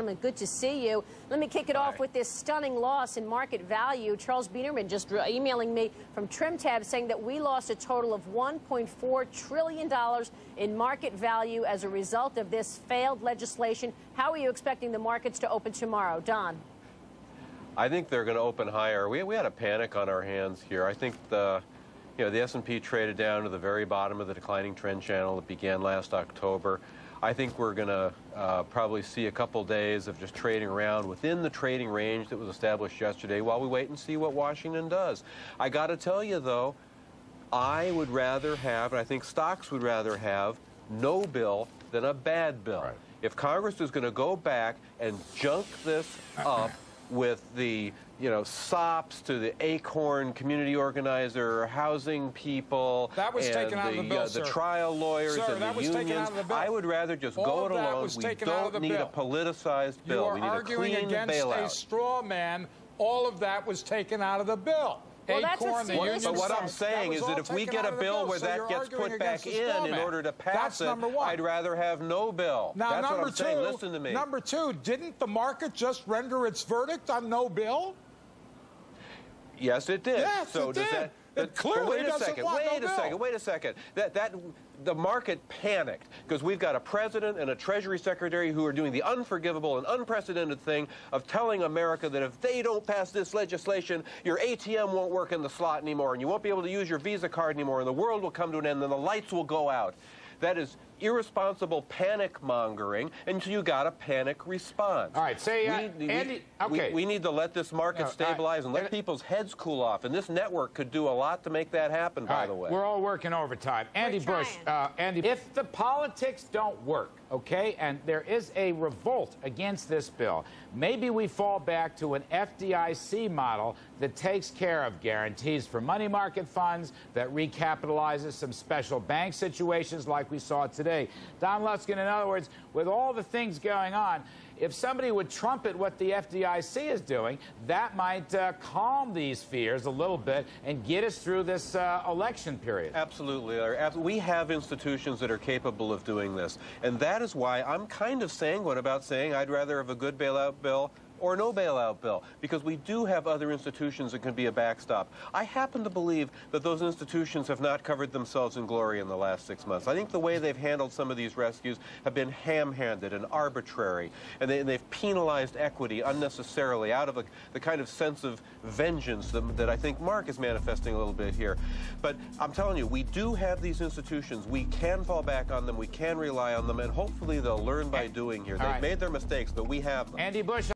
Good to see you. Let me kick it off with this stunning loss in market value. Charles Bienerman just emailing me from TrimTab saying that we lost a total of $1.4 trillion in market value as a result of this failed legislation. How are you expecting the markets to open tomorrow? Don? I think they're going to open higher. We had a panic on our hands here. I think the S&P traded down to the very bottom of the declining trend channel that began last October. I think we're going to probably see a couple days of just trading around within the trading range that was established yesterday while we wait and see what Washington does. I got to tell you, though, I would rather have, and I think stocks would rather have, no bill than a bad bill. Right. If Congress is going to go back and junk this up with the, SOPs to the Acorn community organizer, housing people, that was taken out of the bill, the trial lawyers and the unions. I would rather just go it alone. We don't need a politicized bill. We need a clean bailout. You are arguing against a straw man. All of that was taken out of the bill. Well, Acorn, the unions. But what I'm saying is that if we get a bill where that gets put back in order to pass it, I'd rather have no bill. Now, that's what I'm saying. Listen to me. Number two, didn't the market just render its verdict on no bill? Yes, it did. Yes, so it did. It clearly doesn't want no bill. Wait a second. The market panicked because we've got a president and a Treasury Secretary who are doing the unforgivable and unprecedented thing of telling America that if they don't pass this legislation, your ATM won't work in the slot anymore, and you won't be able to use your Visa card anymore, and the world will come to an end, and the lights will go out. That is irresponsible panic mongering, and so you got a panic response. All right, say, Andy, okay. We need to let this market stabilize and let people's heads cool off, and this network could do a lot to make that happen, by the way. We're all working overtime. Andy Bush, Andy, if the politics don't work, okay, and there is a revolt against this bill, maybe we fall back to an FDIC model that takes care of guarantees for money market funds, that recapitalizes some special bank situations like we saw today. Don Luskin, in other words, with all the things going on, if somebody would trumpet what the FDIC is doing, that might calm these fears a little bit and get us through this election period. Absolutely. We have institutions that are capable of doing this. And that is why I'm kind of sanguine about saying I'd rather have a good bailout bill or no bailout bill, because we do have other institutions that can be a backstop. I happen to believe that those institutions have not covered themselves in glory in the last 6 months. I think the way they've handled some of these rescues have been ham-handed and arbitrary, and they've penalized equity unnecessarily out of the kind of sense of vengeance that I think Mark is manifesting a little bit here. But I'm telling you, we do have these institutions. We can fall back on them. We can rely on them, and hopefully they'll learn by doing here. They've made their mistakes, but we have them. Andy Bush.